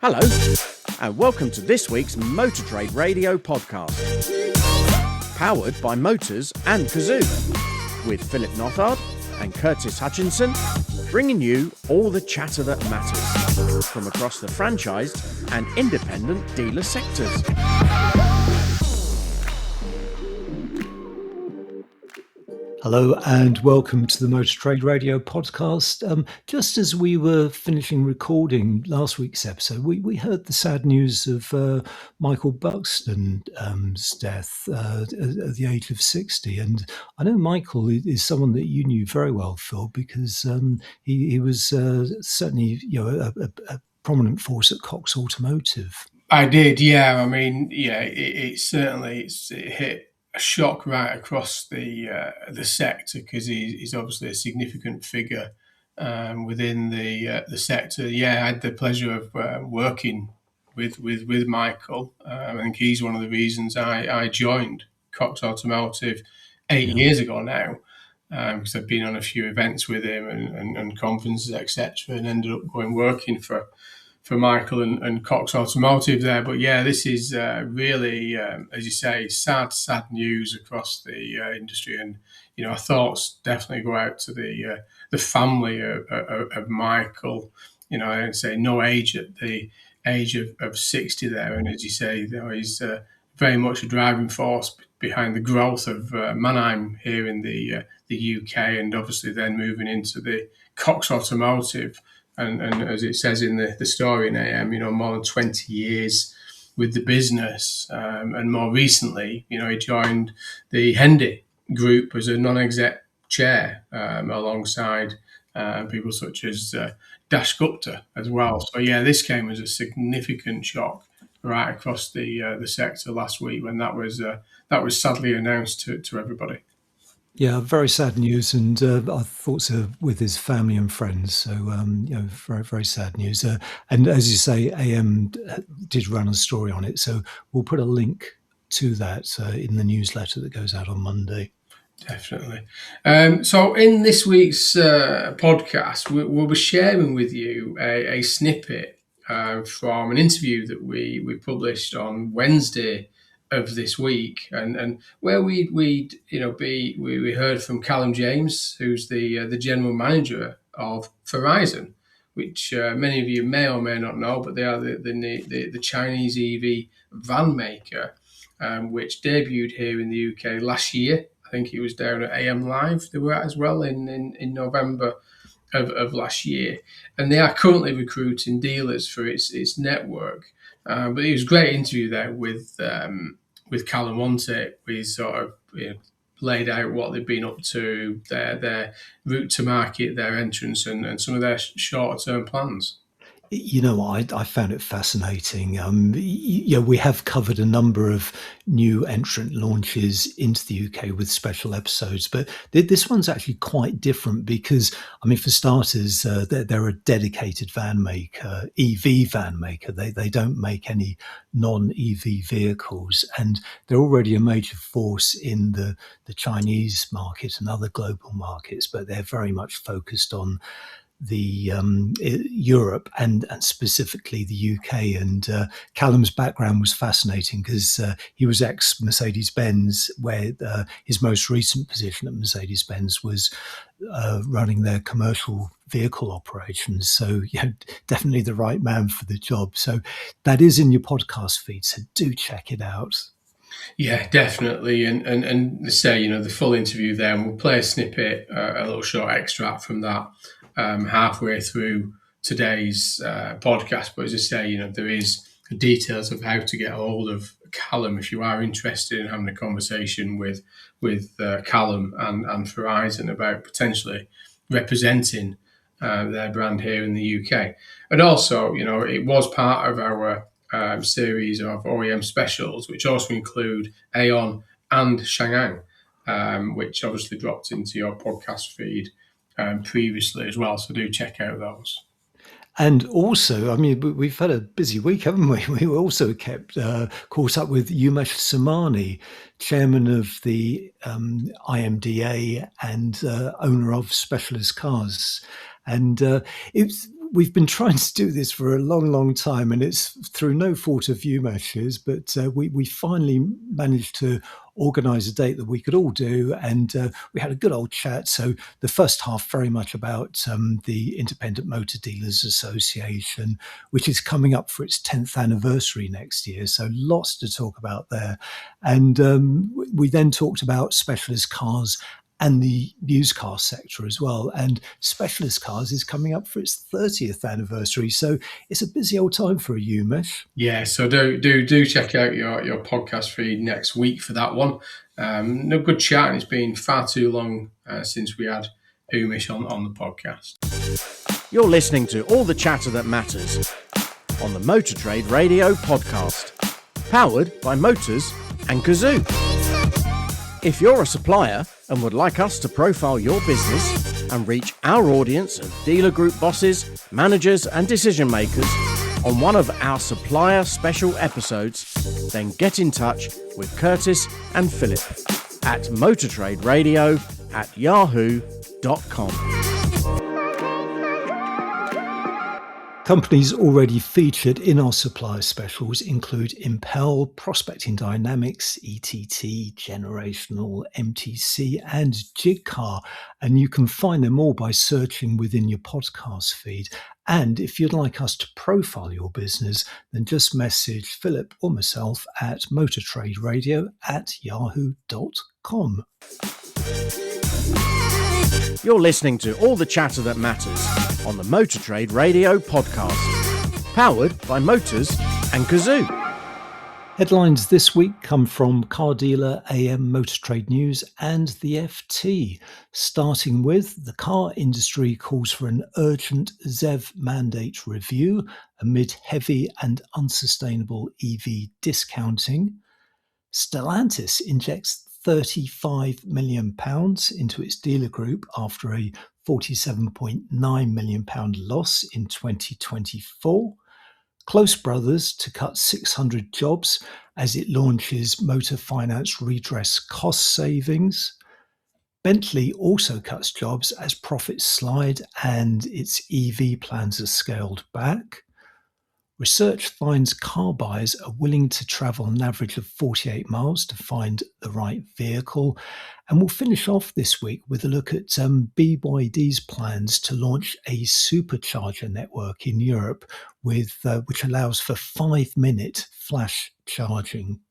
Hello, and welcome to this week's Motor Trade Radio podcast. Powered by Motors and Cazoo, with Philip Nothard and Curtis Hutchinson, bringing you all the chatter that matters from across the franchised and independent dealer sectors. Hello and welcome to the Motor Trade Radio podcast. Just as we were finishing recording last week's episode, we heard the sad news of Michael Buxton's death at the age of 60. And I know Michael is someone that you knew very well, Phil, because he was certainly a prominent force at Cox Automotive. I did, yeah. I mean, yeah, it certainly it hit a shock right across the sector because he's obviously a significant figure within the sector. Yeah, I had the pleasure of working with Michael. I think he's one of the reasons I joined Cox Automotive 8 years ago now, because I've been on a few events with him and conferences, etc., and ended up going working for Michael and Cox Automotive there. But yeah, this is really, as you say, sad news across the industry. And, you know, our thoughts definitely go out to the family of Michael. You know, I'd say no age at the age of 60 there. And as you say, you know, he's very much a driving force behind the growth of Mannheim here in the UK, and obviously then moving into the Cox Automotive. And as it says in the story in AM, you know, more than 20 years with the business. And more recently, you know, he joined the Hendy Group as a non-exec chair alongside people such as Dash Gupta as well. So, yeah, this came as a significant shock right across the sector last week when that was sadly announced to everybody. Yeah, very sad news, and our thoughts are with his family and friends. So, you know, very, very sad news. And as you say, AM did run a story on it, so we'll put a link to that in the newsletter that goes out on Monday. Definitely. So in this week's podcast, we'll be sharing with you a snippet from an interview that we published on Wednesday of this week, and where we heard from Calum James, who's the general manager of Farizon, which many of you may or may not know, but they are the Chinese EV van maker, which debuted here in the UK last year. I think it was down at AM Live they were at as well in November of last year, and they are currently recruiting dealers for its network. But it was a great interview there with Calum, wasn't it? We sort of laid out what they've been up to, their route to market, their entrance, and some of their shorter-term plans. You know, I found it fascinating. We have covered a number of new entrant launches into the UK with special episodes, but this one's actually quite different because, I mean, for starters, they're a dedicated van maker, EV van maker. They don't make any non-EV vehicles, and they're already a major force in the Chinese market and other global markets, but they're very much focused on the Europe and specifically the UK. And Calum's background was fascinating because he was ex-Mercedes-Benz, where his most recent position at Mercedes-Benz was running their commercial vehicle operations. So, yeah, definitely the right man for the job. So that is in your podcast feed, so do check it out. Yeah, definitely. And say, you know, the full interview there, and we'll play a snippet, a little short extract from that halfway through today's podcast. But as I say, you know, there is details of how to get hold of Calum if you are interested in having a conversation with Calum and Farizon about potentially representing their brand here in the UK. And also, you know, it was part of our series of OEM specials, which also include Aeon and Shanghai, which obviously dropped into your podcast feed previously as well. So do check out those. And also, I mean, we've had a busy week, haven't we? We also kept caught up with Umesh Samani, chairman of the IMDA and owner of Specialist Cars. And we've been trying to do this for a long, long time, and it's through no fault of Umesh's, but we finally managed to organise a date that we could all do, and we had a good old chat. So the first half very much about the Independent Motor Dealers Association, which is coming up for its 10th anniversary next year. So lots to talk about there. And we then talked about specialist cars and the used car sector as well. And specialist cars is coming up for its 30th anniversary. So it's a busy old time for a Umesh. Yeah, so do check out your podcast feed next week for that one. No good chat, and it's been far too long since we had Umesh on the podcast. You're listening to All the Chatter That Matters on the Motor Trade Radio podcast, powered by Motors and Cazoo. If you're a supplier and would like us to profile your business and reach our audience of dealer group bosses, managers and decision makers on one of our supplier special episodes, then get in touch with Curtis and Philip at motortraderadio@yahoo.com. Companies already featured in our supplier specials include Impel, Prospecting Dynamics, ETT, Generational, MTC and Jigcar, and you can find them all by searching within your podcast feed. And if you'd like us to profile your business, then just message Philip or myself at motortraderadio@yahoo.com. You're listening to All the Chatter That Matters on the Motor Trade Radio podcast, powered by Motors and Cazoo. Headlines this week come from car dealer AM Motor Trade News and the FT, starting with the car industry calls for an urgent ZEV mandate review amid heavy and unsustainable EV discounting. Stellantis injects £35 million into its dealer group after a £47.9 million loss in 2024. Close Brothers to cut 600 jobs as it launches motor finance redress cost savings. Bentley also cuts jobs as profits slide and its EV plans are scaled back. Research finds car buyers are willing to travel an average of 48 miles to find the right vehicle. And we'll finish off this week with a look at BYD's plans to launch a supercharger network in Europe with which allows for 5-minute flash charging.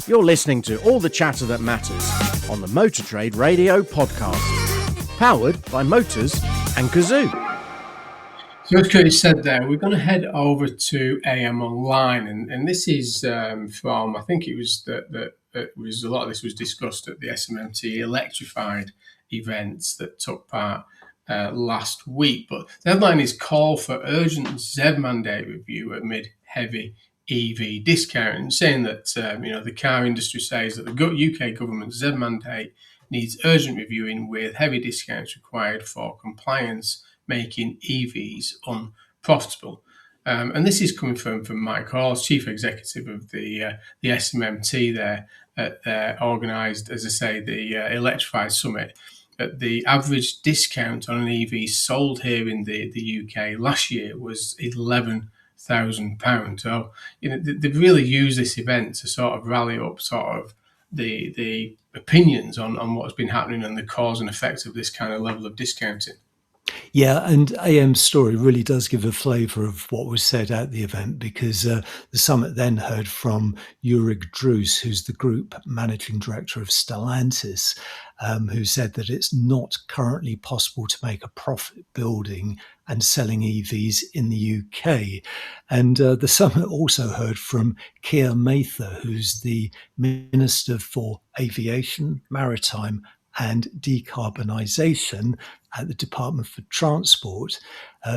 You're listening to All the Chatter That Matters on the Motor Trade Radio podcast, powered by Motors and Cazoo. So as Curtis said there, we're going to head over to AM Online, and this is from, I think it was that was a lot of this was discussed at the SMMT Electrified events that took part last week. But the headline is Call for Urgent ZEV Mandate Review amid heavy EV discounting, saying that the car industry says that the UK government's ZEV mandate needs urgent reviewing with heavy discounts required for compliance, making EVs unprofitable. And this is coming from Mike Hawes, Chief Executive of the SMMT there, organised, as I say, the Electrified Summit. At the average discount on an EV sold here in the UK last year was £11,000. So, they've really used this event to sort of rally up sort of the opinions on what's been happening and the cause and effect of this kind of level of discounting. Yeah, and AM's story really does give a flavour of what was said at the event, because the summit then heard from Ulrich Druce, who's the group managing director of Stellantis, who said that it's not currently possible to make a profit building and selling EVs in the UK. And the summit also heard from Keir Mather, who's the Minister for Aviation, Maritime and Decarbonisation at the Department for Transport,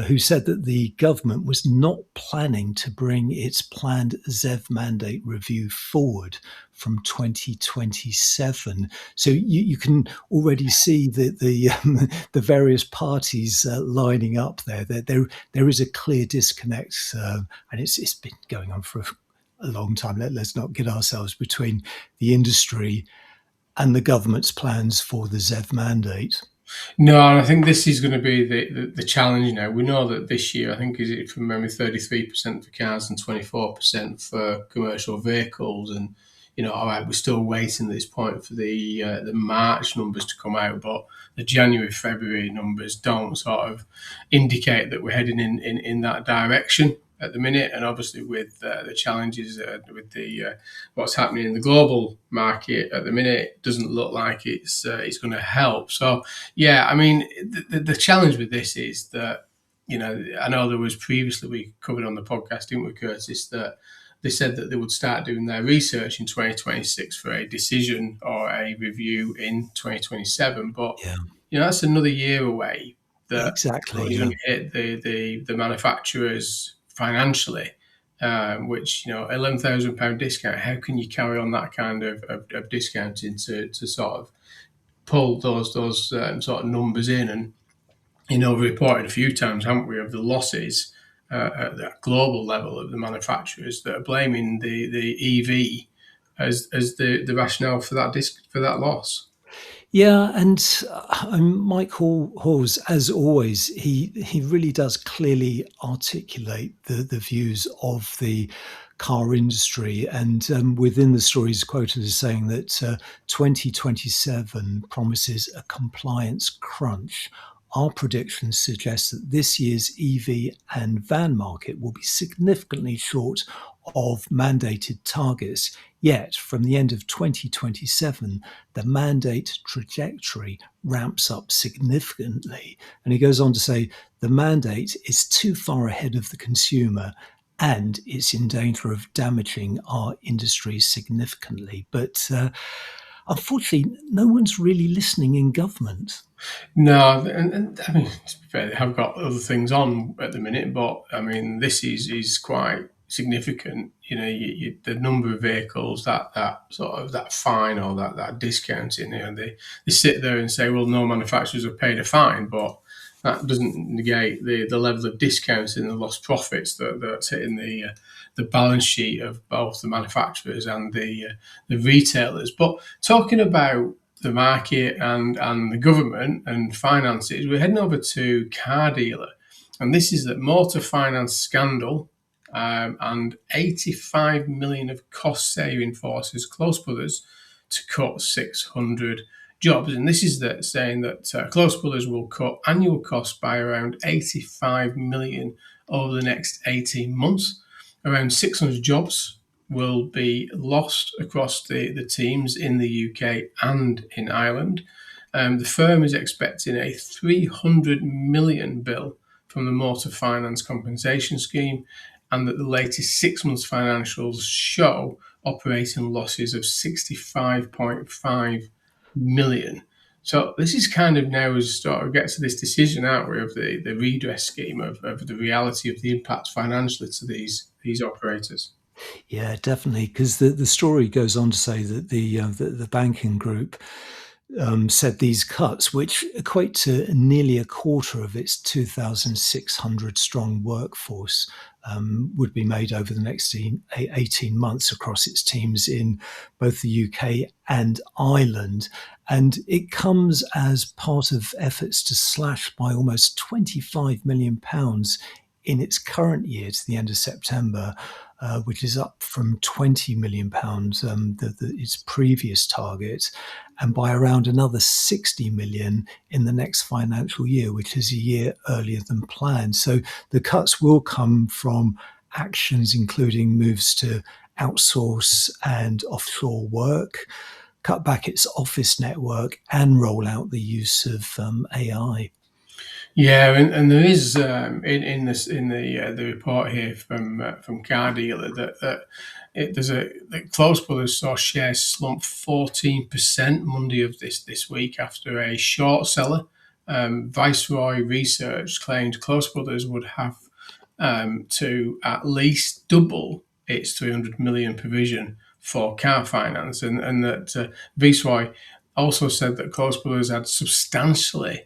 who said that the government was not planning to bring its planned ZEV mandate review forward from 2027. So you can already see the various parties lining up there. There is a clear disconnect, and it's been going on for a long time. Let's not get ourselves between the industry and the government's plans for the ZEV mandate. No, and I think this is going to be the challenge now. We know that this year, I think, is it from memory, 33% for cars and 24% for commercial vehicles. And, all right, we're still waiting at this point for the March numbers to come out, but the January, February numbers don't sort of indicate that we're heading in that direction at the minute. And obviously with the challenges with the what's happening in the global market at the minute, it doesn't look like it's going to help. So yeah, I mean, the challenge with this is that, I know there was previously, we covered on the podcast, didn't we, Curtis, that they said that they would start doing their research in 2026 for a decision or a review in 2027. But, Yeah, that's another year away that exactly. is Yeah. going to hit the manufacturers financially, which, £11,000 discount, how can you carry on that kind of discounting to sort of pull those sort of numbers in? And we've reported a few times, haven't we, of the losses at the global level of the manufacturers that are blaming the EV as the rationale for that loss. Yeah, and Mike Hawes, as always, he really does clearly articulate the views of the car industry. And within the story, he's quoted as saying that 2027 promises a compliance crunch. Our predictions suggest that this year's EV and van market will be significantly short of mandated targets. Yet, from the end of 2027, the mandate trajectory ramps up significantly. And he goes on to say the mandate is too far ahead of the consumer and it's in danger of damaging our industry significantly. But unfortunately, no one's really listening in government. No, and I mean, to be fair, they have got other things on at the minute, but I mean, this is quite significant. The number of vehicles that sort of that fine or that discounting. They sit there and say, well, no manufacturers have paid a fine, but that doesn't negate the level of discounts and the lost profits that's hitting the balance sheet of both the manufacturers and the retailers. But talking about the market and the government and finances, we're heading over to car dealer. And this is the motor finance scandal, and 85 million of cost saving forces Close Brothers to cut 600 jobs. And this is saying that Close Brothers will cut annual costs by around 85 million over the next 18 months. Around 600 jobs will be lost across the teams in the UK and in Ireland. The firm is expecting a 300 million bill from the Motor Finance Compensation Scheme, and that the latest 6 months financials show operating losses of 65.5 million. So this is kind of now as sort of gets to this decision, aren't we, of the redress scheme, of the reality of the impact financially to these operators. Yeah, definitely, because the story goes on to say that the banking group said these cuts, which equate to nearly a quarter of its 2,600 strong workforce, would be made over the next 18 months across its teams in both the UK and Ireland. And it comes as part of efforts to slash by almost £25 million in its current year to the end of September, which is up from £20 million, its previous target, and by around another 60 million in the next financial year, which is a year earlier than planned. So the cuts will come from actions including moves to outsource and offshore work, cut back its office network, and roll out the use of AI. Yeah, and there is in the report here from Car Dealer that Close Brothers saw shares slump 14% Monday of this week after a short seller. Viceroy Research claimed Close Brothers would have to at least double its 300 million provision for car finance, and that Viceroy also said that Close Brothers had substantially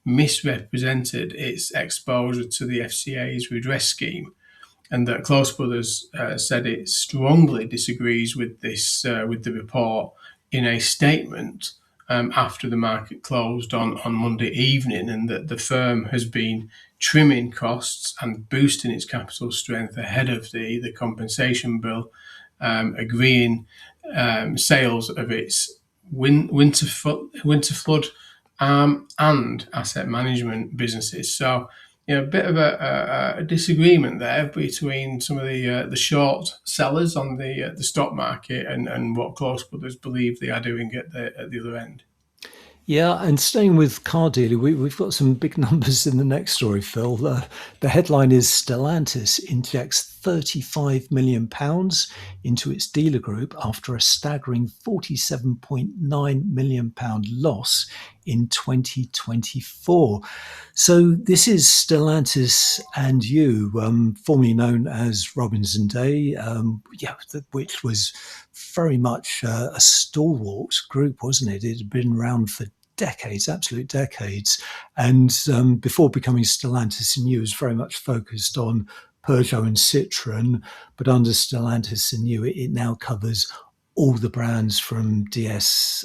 misrepresented its exposure to the FCA's redress scheme, and that Close Brothers said it strongly disagrees with this with the report in a statement, after the market closed on Monday evening, and that the firm has been trimming costs and boosting its capital strength ahead of the compensation bill, agreeing sales of its winter flood and asset management businesses. So, a bit of a disagreement there between some of the short sellers on the stock market and what Close Brothers believe they are doing at the other end. Yeah, and staying with car dealer, we've got some big numbers in the next story, Phil. The headline is Stellantis injects £35 million into its dealer group after a staggering £47.9 million loss in 2024. So this is Stellantis and You, formerly known as Robinson Day, which was very much a stalwart group, wasn't it? It had been around for decades, absolute decades. And before becoming Stellantis and You, was very much focused on Peugeot and Citroën. But under Stellantis and You, it now covers all the brands from DS,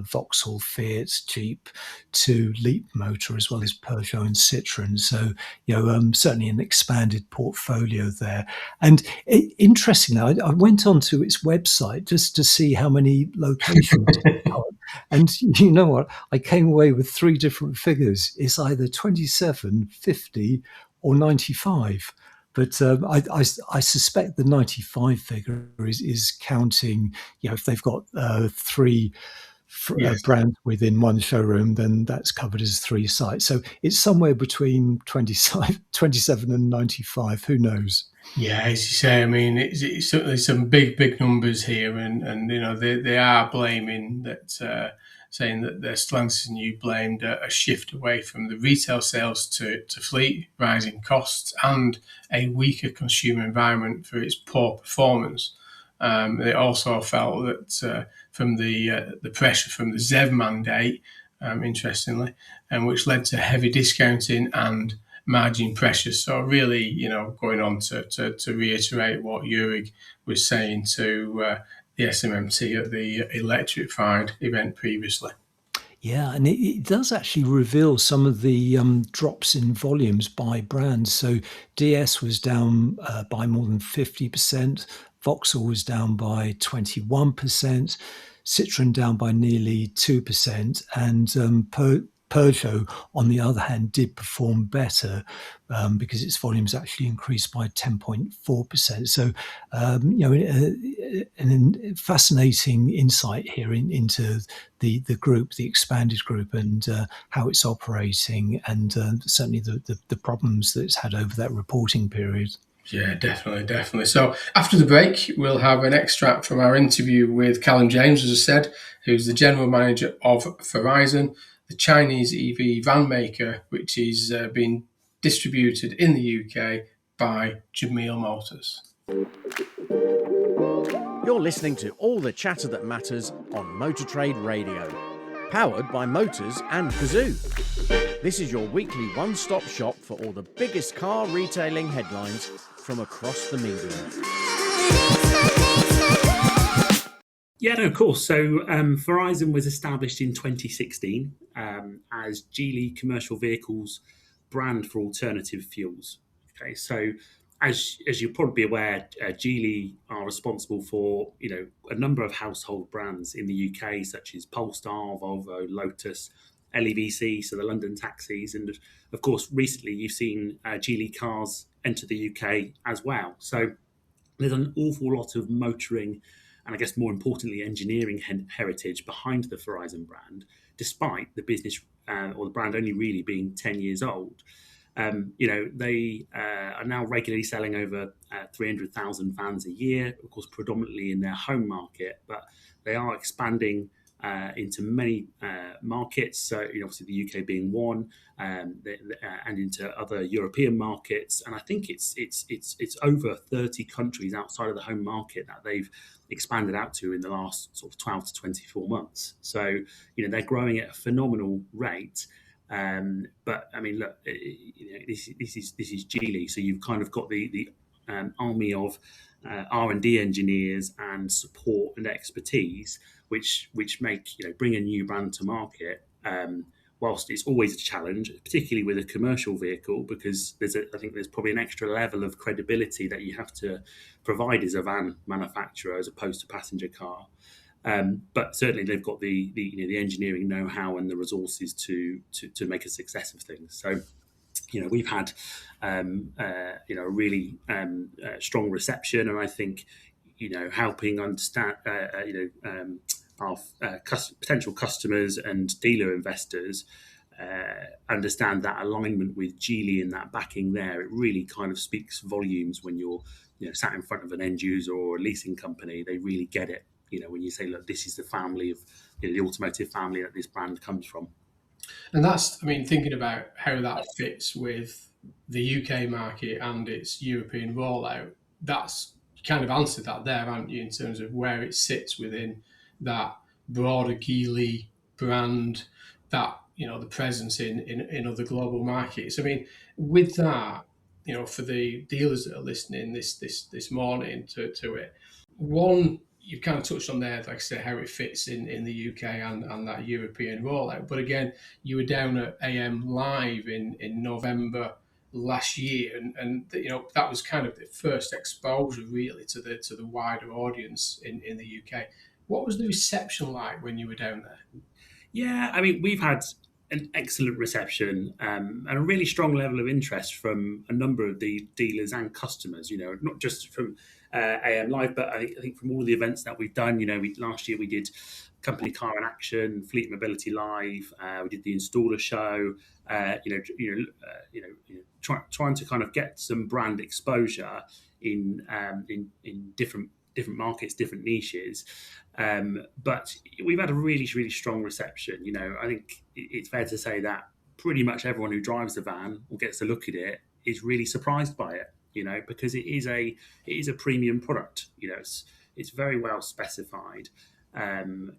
Vauxhall, Fiat, Jeep to Leapmotor, as well as Peugeot and Citroën. So, certainly an expanded portfolio there. And interestingly, I went onto its website just to see how many locations it's got. And you know what? I came away with three different figures. It's either 27, 50, or 95. But I suspect the 95 figure is counting, if they've got three Yes. brands within one showroom, then that's covered as three sites. So it's somewhere between 27 and 95. Who knows? Yeah, as you say, I mean, it's certainly some big numbers here, and they are blaming that, saying that their Stellantis and You blamed a shift away from the retail sales to fleet, rising costs, and a weaker consumer environment for its poor performance. They also felt that from the pressure from the ZEV mandate, interestingly, and which led to heavy discounting and margin pressure. So really, going on to reiterate what Jurg was saying to the SMMT at the Electrified event previously. Yeah, and it does actually reveal some of the drops in volumes by brands. So DS was down by more than 50%, Vauxhall was down by 21%, Citroën down by nearly 2%, and Peugeot, on the other hand, did perform better because its volumes actually increased by 10.4%. So, a fascinating insight here into the group, the expanded group, and how it's operating, and certainly the problems that it's had over that reporting period. Yeah, definitely. So after the break, we'll have an extract from our interview with Calum James, as I said, who's the general manager of Farizon, the Chinese EV van maker, which is being distributed in the UK by Jameel Motors. You're listening to all the chatter that matters on Motor Trade Radio, powered by Motors and Cazoo. This is your weekly one-stop shop for all the biggest car retailing headlines from across the media. Yeah, no, of course. So Farizon was established in 2016 as Geely Commercial Vehicles brand for alternative fuels. Okay, so as you're probably aware, Geely are responsible for a number of household brands in the UK, such as Polestar, Volvo, Lotus, LEVC, so the London taxis, and of course recently you've seen Geely cars enter the UK as well. So there's an awful lot of motoring and I guess more importantly engineering heritage behind the Farizon brand, despite the business or the brand only really being 10 years old. They are now regularly selling over 300,000 vans a year, of course, predominantly in their home market, but they are expanding into many markets. So, obviously the UK being one, and into other European markets. And I think it's over 30 countries outside of the home market that they've expanded out to in the last sort of 12 to 24 months. So, they're growing at a phenomenal rate. But I mean, look, this is Geely. So you've kind of got the army of R&D engineers and support and expertise, which make bring a new brand to market. Whilst it's always a challenge, particularly with a commercial vehicle, because I think there's probably an extra level of credibility that you have to provide as a van manufacturer as opposed to passenger car. But certainly they've got the engineering know-how and the resources to make a success of things. So we've had a really strong reception, and I think helping understand our potential customers and dealer investors understand that alignment with Geely and that backing there. It really kind of speaks volumes when you're sat in front of an end user or a leasing company. They really get it. When you say, look, this is the family of the automotive family that this brand comes from. And that's, thinking about how that fits with the UK market and its European rollout, that's kind of answered that there, haven't you, in terms of where it sits within that broader Geely brand, that, the presence in other global markets. With that, for the dealers that are listening this morning to it, one, you've kind of touched on there, like I say, how it fits in the UK and that European rollout. But again, you were down at AM Live in November last year, and that was kind of the first exposure really to the wider audience in the UK. What was the reception like when you were down there? Yeah, we've had an excellent reception and a really strong level of interest from a number of the dealers and customers, not just from AM Live, but I think from all of the events that we've done. Last year we did Company Car in Action, Fleet Mobility Live, we did the Installer Show, trying to kind of get some brand exposure in different markets, different niches. But we've had a really, really strong reception. I think it's fair to say that pretty much everyone who drives the van or gets to look at it is really surprised by it, because it is a premium product. It's very well specified. And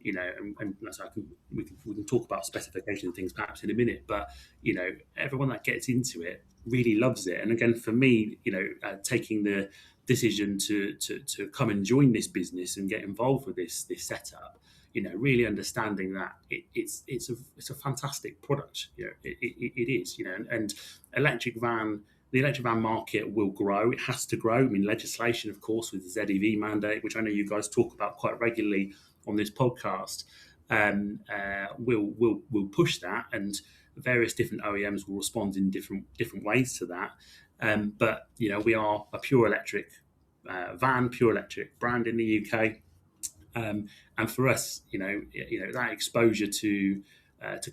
so we can talk about specification and things perhaps in a minute, but everyone that gets into it really loves it. And again, for me, taking the decision to come and join this business and get involved with this setup, really understanding that it's a fantastic product. It is, and the electric van market will grow. It has to grow. Legislation, of course, with the ZEV mandate, which I know you guys talk about quite regularly on this podcast, will push that, and various different OEMs will respond in different ways to that. But we are a pure electric pure electric brand in the UK, and for us, that exposure to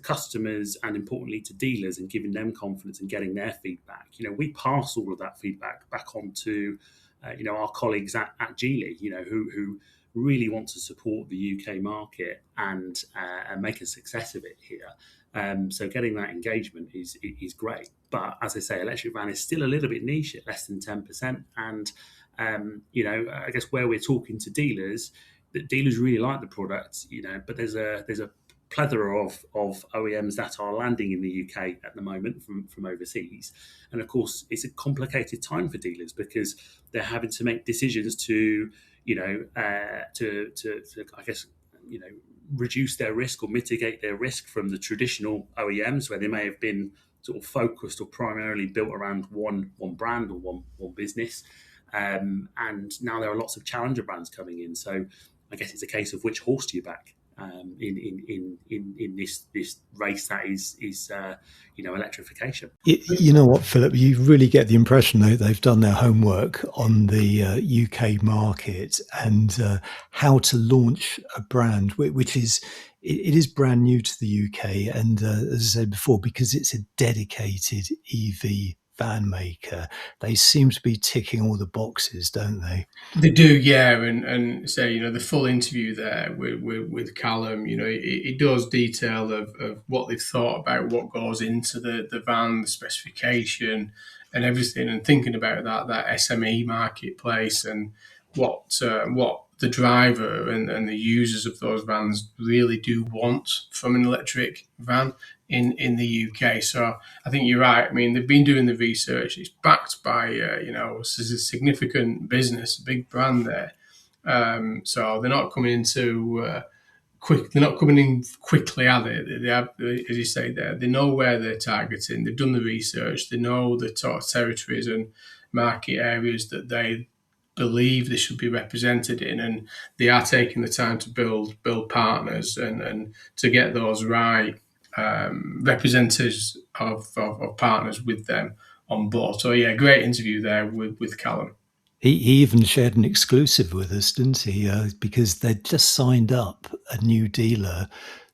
customers and importantly to dealers and giving them confidence and getting their feedback. We pass all of that feedback back on to our colleagues at Geely, who really want to support the UK market and make a success of it here. So getting that engagement is great. But as I say, electric van is still a little bit niche at less than 10%. And, I guess where we're talking to dealers, that dealers really like the product, but there's a plethora of OEMs that are landing in the UK at the moment from overseas. And of course, it's a complicated time for dealers because they're having to make decisions to reduce their risk or mitigate their risk from the traditional OEMs where they may have been sort of focused or primarily built around one brand or one business. And now there are lots of challenger brands coming in. So I guess it's a case of which horse do you back in this race that is electrification. You know what, Philip, you really get the impression that they've done their homework on the UK market and how to launch a brand, which is brand new to the UK. And as I said before, because it's a dedicated EV van maker, they seem to be ticking all the boxes, don't they? They do, yeah. And say, the full interview there with Calum, it does detail of what they've thought about what goes into the van, the specification and everything, and thinking about that SME marketplace and what the driver and the users of those vans really do want from an electric van. in the UK. So I think you're right. I mean, they've been doing the research. It's backed by this is a significant business, a big brand there. So they're not coming into they're not coming in quickly, are they? They have, as you say there, they know where they're targeting. They've done the research. They know the sort of territories and market areas that they believe they should be represented in, and they are taking the time to build partners and to get those right representatives of partners with them on board. So yeah, great interview there with Calum. He even shared an exclusive with us, didn't he? Because they'd just signed up a new dealer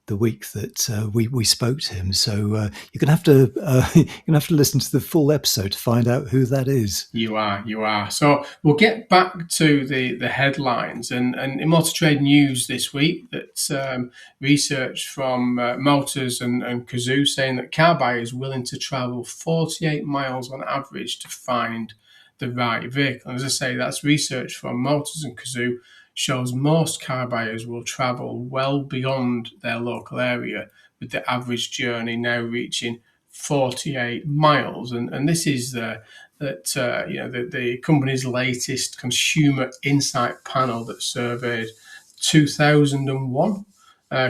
the week that we spoke to him. So you're gonna have to listen to the full episode to find out who that is. You are. So we'll get back to the headlines and in Motor Trade news this week that research from Motors and Cazoo saying that car buyers willing to travel 48 miles on average to find the right vehicle. And as I say, that's research from Motors and Cazoo shows most car buyers will travel well beyond their local area, with the average journey now reaching 48 miles. And this is the company's latest consumer insight panel that surveyed 2001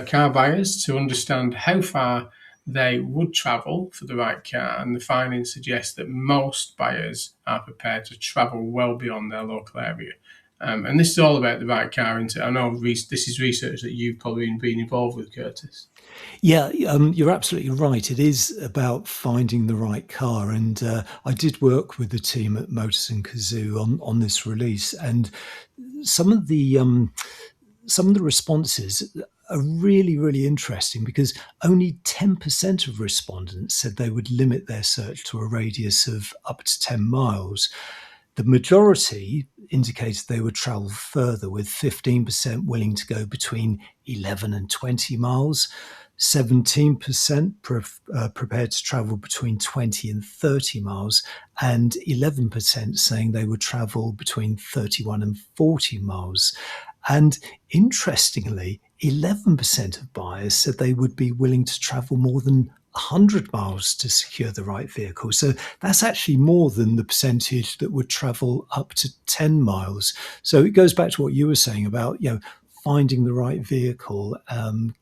car buyers to understand how far they would travel for the right car, and the findings suggest that most buyers are prepared to travel well beyond their local area. And this is all about the right car. I know this is research that you've probably been involved with, Curtis. Yeah, you're absolutely right. It is about finding the right car, and I did work with the team at Motors and Cazoo on this release, and some of the responses are really, really interesting because only 10% of respondents said they would limit their search to a radius of up to 10 miles. The majority indicated they would travel further, with 15% willing to go between 11 and 20 miles, 17% prepared to travel between 20 and 30 miles, and 11% saying they would travel between 31 and 40 miles. And interestingly, 11% of buyers said they would be willing to travel more than 100 miles to secure the right vehicle. So that's actually more than the percentage that would travel up to 10 miles. So it goes back to what you were saying about, finding the right vehicle.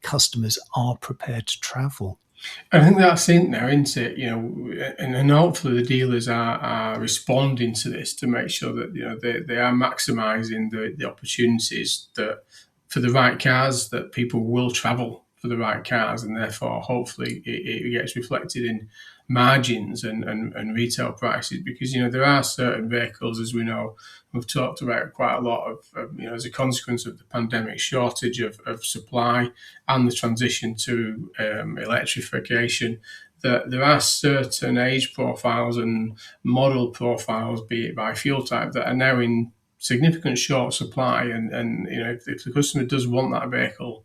Customers are prepared to travel. I think that's in there, isn't it? And hopefully the dealers are responding to this to make sure that they are maximising the opportunities that for the right cars, that people will travel for the right cars, and therefore hopefully it gets reflected in margins and retail prices, because there are certain vehicles, as we know, we've talked about quite a lot of as a consequence of the pandemic shortage of supply and the transition to electrification, that there are certain age profiles and model profiles, be it by fuel type, that are now in significant short supply, and if the customer does want that vehicle,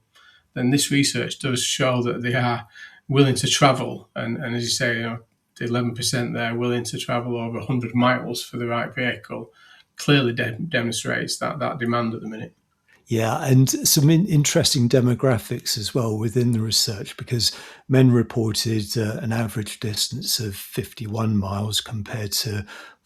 then this research does show that they are willing to travel. And as you say, the 11% there willing to travel over 100 miles for the right vehicle clearly demonstrates that demand at the minute. Yeah, and some interesting demographics as well within the research, because men reported an average distance of 51 miles compared to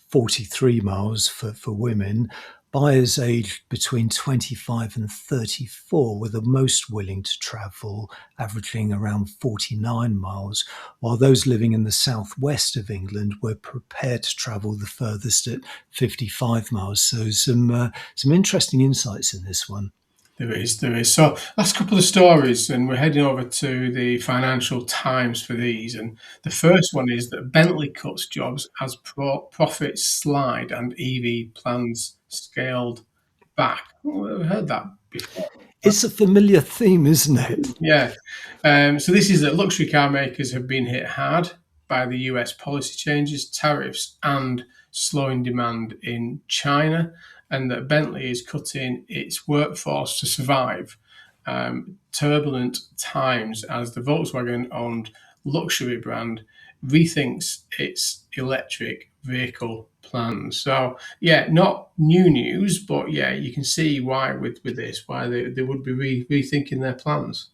43 miles for women. Buyers aged between 25 and 34 were the most willing to travel, averaging around 49 miles, while those living in the southwest of England were prepared to travel the furthest at 55 miles. So some interesting insights in this one. There is. So last couple of stories, and we're heading over to the Financial Times for these. And the first one is that Bentley cuts jobs as profits slide and EV plans scaled back. We've heard that before. It's a familiar theme, isn't it? Yeah. So this is that luxury car makers have been hit hard by the US policy changes, tariffs, and slowing demand in China, and that Bentley is cutting its workforce to survive turbulent times as the Volkswagen-owned luxury brand rethinks its electric vehicle plans. So yeah, not new news, but yeah, you can see why with this, why they would be rethinking their plans.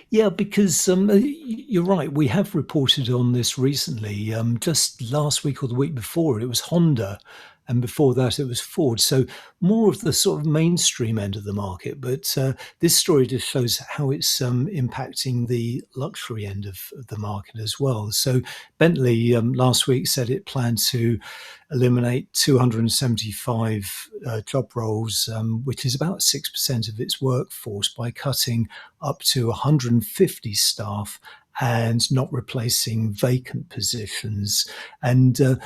Yeah, because you're right. We have reported on this recently. Just last week or the week before, it was Honda, and before that, it was Ford. So more of the sort of mainstream end of the market. But this story just shows how it's impacting the luxury end of the market as well. So Bentley last week said it planned to eliminate 275 job roles, which is about 6% of its workforce, by cutting up to 150 staff and not replacing vacant positions. And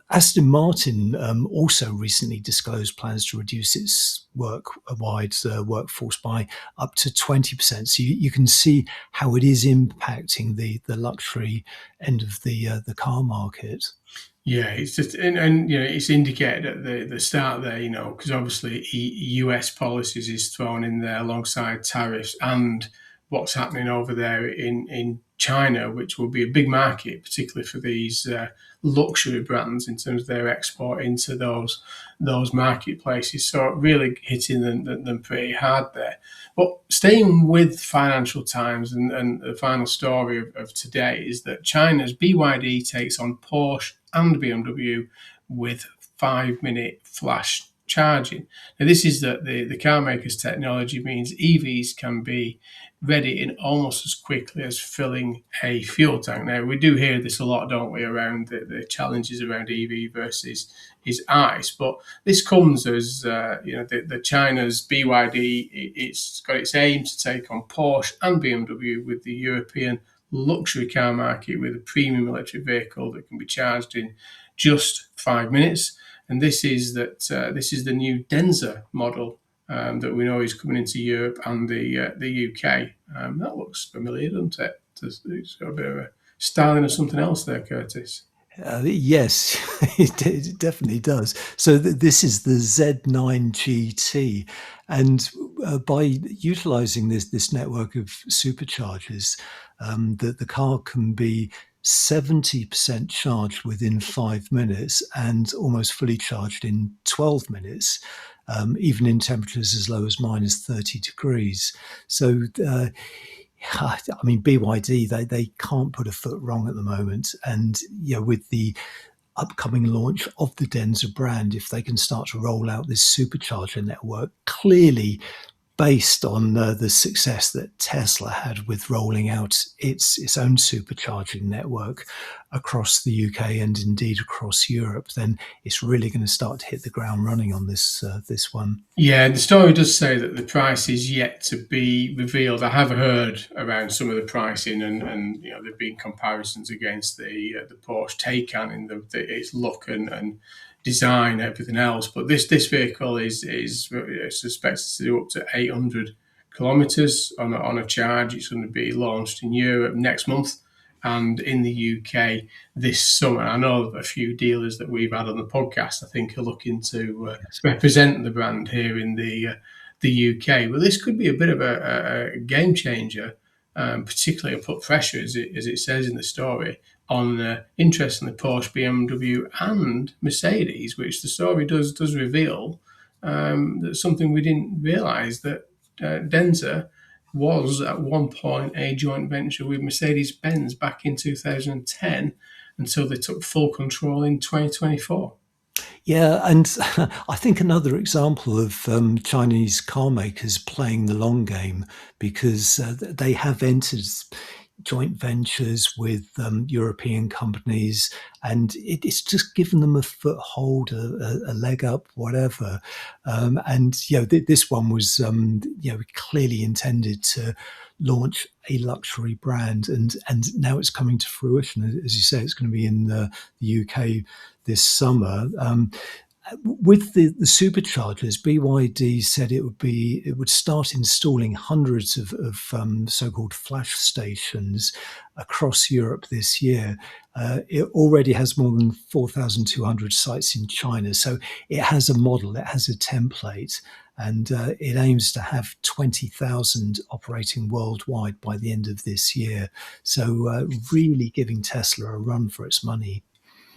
Aston Martin also recently disclosed plans to reduce its work-wide workforce by up to 20%. So you can see how it is impacting the luxury end of the car market. Yeah, it's just and it's indicated at the start there, because obviously US policies is thrown in there alongside tariffs and what's happening over there in China, which will be a big market, particularly for these luxury brands in terms of their export into those marketplaces. So really hitting them pretty hard there. But staying with Financial Times, and the final story of today is that China's BYD takes on Porsche and BMW with 5-minute flash charging. Now, this is that the car maker's technology means EVs can be ready in almost as quickly as filling a fuel tank. Now, we do hear this a lot, don't we, around the challenges around EV versus is ICE, but this comes as the China's BYD. It's got its aim to take on Porsche and BMW with the European luxury car market with a premium electric vehicle that can be charged in just 5 minutes. And this is the new Denza model that we know is coming into Europe and the UK. That looks familiar, doesn't it? It's got a bit of a styling of something else there, Curtis. Yes, it definitely does. So this is the Z9 GT, and by utilizing this network of superchargers, the car can be 70% charged within 5 minutes and almost fully charged in 12 minutes, even in temperatures as low as minus 30 degrees. So I mean, BYD, they can't put a foot wrong at the moment. And with the upcoming launch of the Denza brand, if they can start to roll out this supercharger network, clearly based on the success that Tesla had with rolling out its own supercharging network across the UK and indeed across Europe, then it's really going to start to hit the ground running on this one. Yeah, the story does say that the price is yet to be revealed. I have heard around some of the pricing, and there've been comparisons against the Porsche Taycan in its look and design, everything else. But this vehicle is suspected to do up to 800 kilometers on a charge. It's going to be launched in Europe next month and in the UK this summer. I know a few dealers that we've had on the podcast, I think, are looking to represent the brand here in the UK. But this could be a bit of a game changer, particularly put pressure, as it says in the story, on interestingly Porsche, BMW, and Mercedes, which the story does reveal that's something we didn't realise, that Denza was at one point a joint venture with Mercedes-Benz back in 2010 until they took full control in 2024. Yeah, and I think another example of Chinese car makers playing the long game, because they have entered joint ventures with European companies, and it's just given them a foothold, a leg up, whatever. And this one was clearly intended to launch a luxury brand, and now it's coming to fruition. As you say, it's going to be in the UK this summer. With the superchargers, BYD said it would start installing hundreds of so-called flash stations across Europe this year. It already has more than 4,200 sites in China, so it has a model, it has a template, and it aims to have 20,000 operating worldwide by the end of this year. So really giving Tesla a run for its money.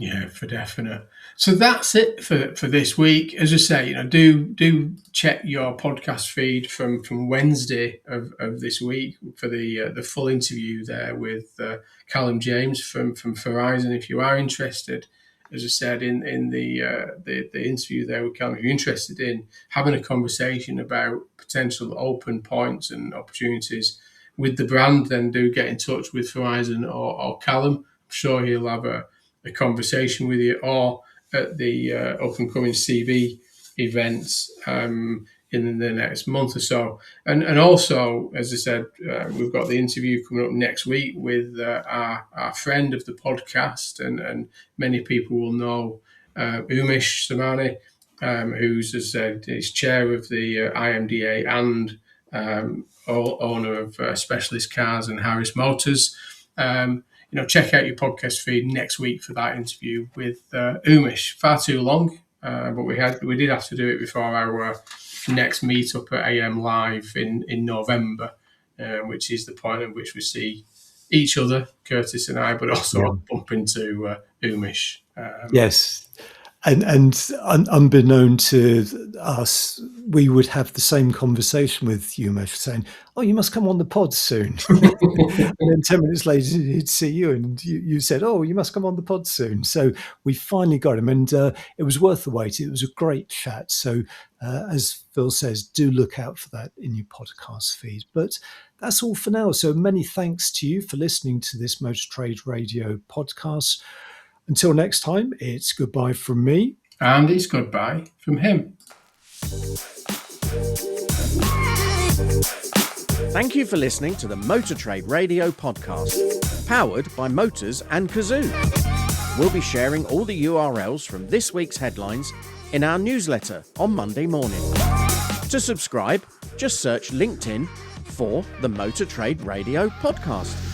Yeah, for definite. So that's it for this week. As I say, do check your podcast feed from Wednesday of this week for the full interview there with Calum James from Farizon. If you are interested, as I said in the interview there with Calum, if you're interested in having a conversation about potential open points and opportunities with the brand, then do get in touch with Farizon or Calum. I'm sure he'll have a conversation with you, or at the up and coming CV events in the next month or so. And also, as I said, we've got the interview coming up next week with our friend of the podcast, and many people will know Umesh Samani, who's, as I said, is chair of the IMDA and owner of Specialist Cars and Harris Motors. Check out your podcast feed next week for that interview with Umesh. Far too long, but we did have to do it before our next meetup at AM Live in November, which is the point at which we see each other, Curtis and I, but also bump into Umesh. Yes. And unbeknown to us, we would have the same conversation with Umesh saying, "Oh, you must come on the pod soon." And then 10 minutes later, he'd see you and you said, "Oh, you must come on the pod soon." So we finally got him, and it was worth the wait. It was a great chat. So as Phil says, do look out for that in your podcast feed. But that's all for now. So many thanks to you for listening to this Motor Trade Radio podcast. Until next time, it's goodbye from me. And it's goodbye from him. Thank you for listening to the Motor Trade Radio podcast, powered by Motors and Cazoo. We'll be sharing all the URLs from this week's headlines in our newsletter on Monday morning. To subscribe, just search LinkedIn for the Motor Trade Radio podcast.